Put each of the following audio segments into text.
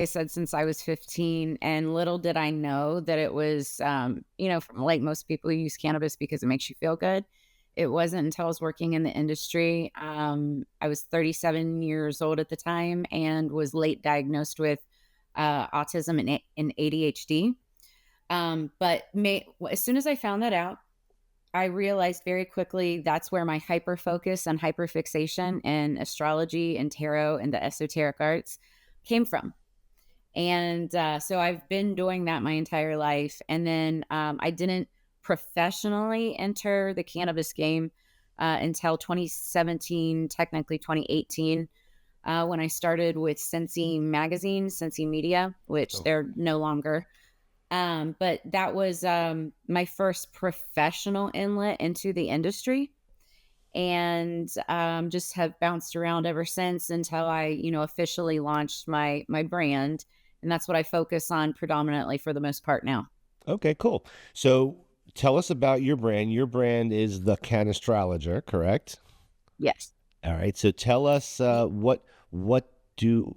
I said, since I was 15, and little did I know that it was, from, like, most people use cannabis because it makes you feel good. It wasn't until I was working in the industry. I was 37 years old at the time and was late diagnosed with autism and ADHD. As soon as I found that out, I realized very quickly that's where my hyper focus and hyper fixation in astrology and tarot and the esoteric arts came from. And so I've been doing that my entire life. And then I didn't professionally enter the cannabis game until 2017, technically 2018, when I started with Sensi Magazine, Sensi Media, which Oh, they're no longer. But that was my first professional inlet into the industry. And just have bounced around ever since until I, officially launched my brand. And that's what I focus on predominantly for the most part now. okay, cool. So tell us about your brand. Your brand is the Canastrologer, correct? Yes. All right. So tell us what do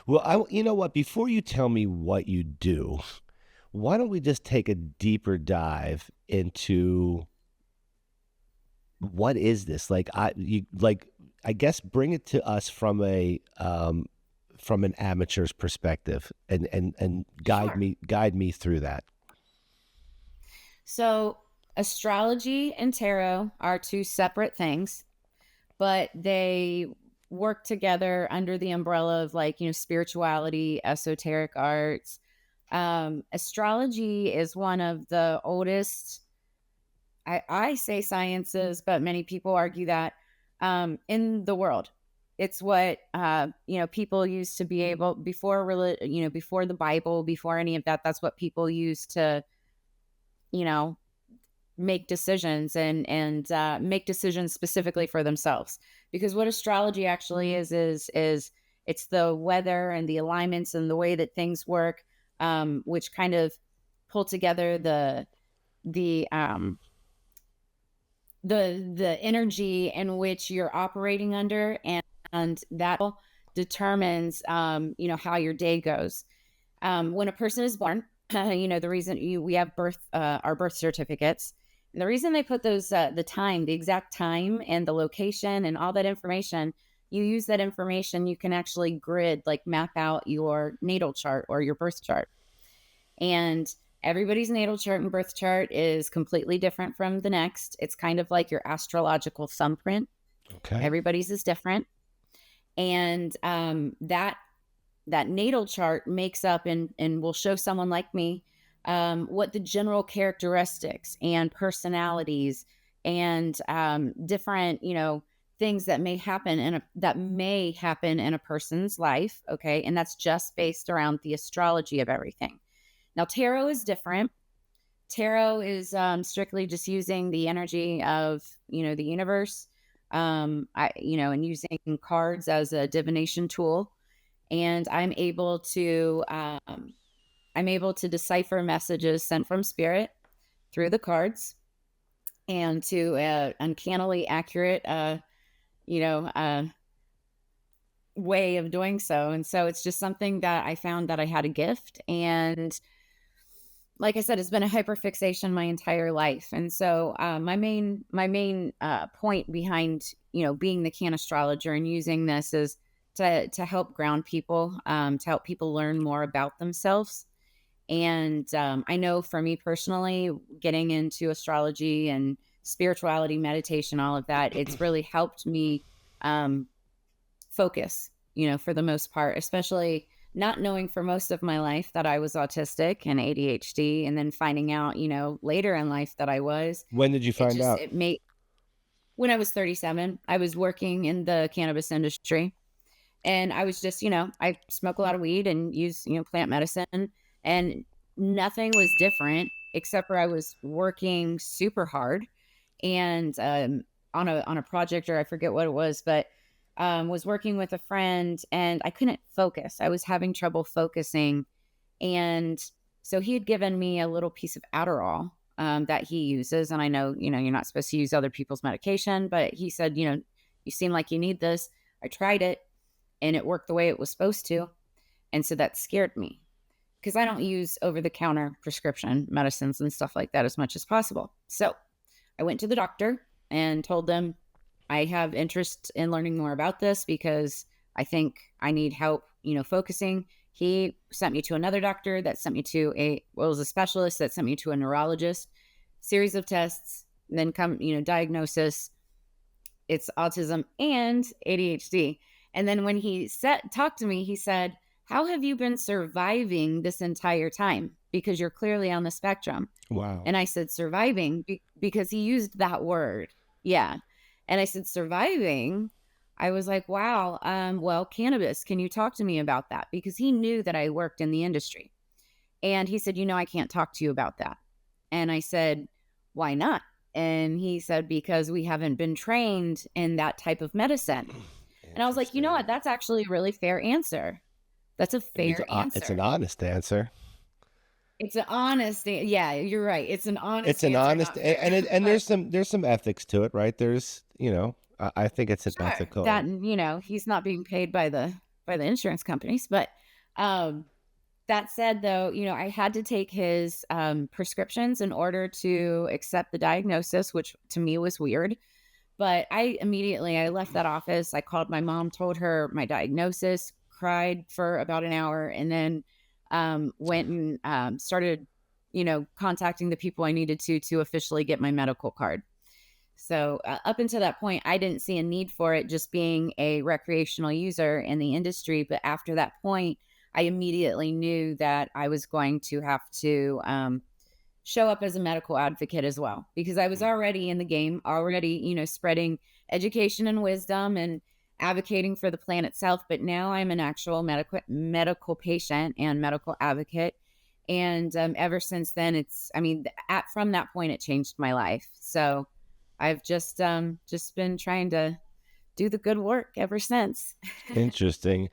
well, you know what? Before you tell me what you do, why don't we just take a deeper dive into what is this? I guess bring it to us from an amateur's perspective and Sure. guide me through that. So astrology and tarot are two separate things, but they work together under the umbrella of, like, spirituality, esoteric arts. Astrology is one of the oldest, I say sciences, but many people argue that, in the world. It's what, people used to be able, before the Bible, before any of that, that's what people used to, you know, make decisions and make decisions specifically for themselves. Because what astrology actually is it's the weather and the alignments and the way that things work, which kind of pull together the um the energy in which you're operating under, and that determines, how your day goes. When a person is born, the reason we have our birth certificates, and the reason they put those, the exact time and the location and all that information, you use that information, you can actually like map out your natal chart or your birth chart. And everybody's natal chart and birth chart is completely different from the next. It's kind of like your astrological thumbprint. Okay. Everybody's is different. And that natal chart makes up and will show someone like me, what the general characteristics and personalities and different, things that may happen in a person's life. Okay. And that's just based around the astrology of everything. Now, tarot is different. Tarot is strictly just using the energy of, the universe, and using cards as a divination tool. And I'm able to decipher messages sent from spirit through the cards, and to uncannily accurate, you know, uh, way of doing so. And so it's just something that I found that I had a gift. And like I said, it's been a hyperfixation my entire life. And so my main point behind, being the can astrologer and using this is to help ground people, to help people learn more about themselves. And I know for me personally, getting into astrology and spirituality, meditation, all of that, it's really helped me um, focus, for the most part, especially not knowing for most of my life that I was autistic and ADHD, and then finding out, later in life that I was. When did you It find just, out? it made, when I was 37, I was working in the cannabis industry, and I was just, I smoke a lot of weed and use, plant medicine, and nothing was different except for I was working super hard, and on a project, or I forget what it was, but was working with a friend and I couldn't focus. I was having trouble focusing. And so he had given me a little piece of Adderall that he uses. And I know, you're not supposed to use other people's medication, but he said, you seem like you need this. I tried it and it worked the way it was supposed to. And so that scared me because I don't use over the counter prescription medicines and stuff like that as much as possible. So I went to the doctor and told them I have interest in learning more about this because I think I need help, focusing. He sent me to another doctor that sent me to was a specialist that sent me to a neurologist, series of tests, then diagnosis. It's autism and ADHD. And then when he talked to me, he said, "How have you been surviving this entire time? Because you're clearly on the spectrum." Wow. And I said, "Surviving," because he used that word. Yeah. And I said, "Surviving." I was like, "Wow. Well, cannabis, can you talk to me about that?" Because he knew that I worked in the industry. And he said, "I can't talk to you about that." And I said, "Why not?" And he said, "Because we haven't been trained in that type of medicine." And I was like, "You know what? Interesting. That's actually a really fair answer. That's a fair It's an answer." honest answer. It's an honest, yeah, you're right. It's an It's honest an answer, honest, not fair. and But there's some ethics to it, right? There's, I think it's an sure, that, ethical. he's not being paid by the insurance companies. But um that said, though, I had to take his prescriptions in order to accept the diagnosis, which to me was weird. But I left that office. I called my mom, told her my diagnosis, cried for about an hour, and then went and started, contacting the people I needed to officially get my medical card. So up until that point, I didn't see a need for it, just being a recreational user in the industry. But after that point, I immediately knew that I was going to have to show up as a medical advocate as well, because I was already in the game, already, spreading education and wisdom and advocating for the plan itself. But now I'm an actual medical patient and medical advocate. And ever since then, from that point, it changed my life. So I've just been trying to do the good work ever since. Interesting.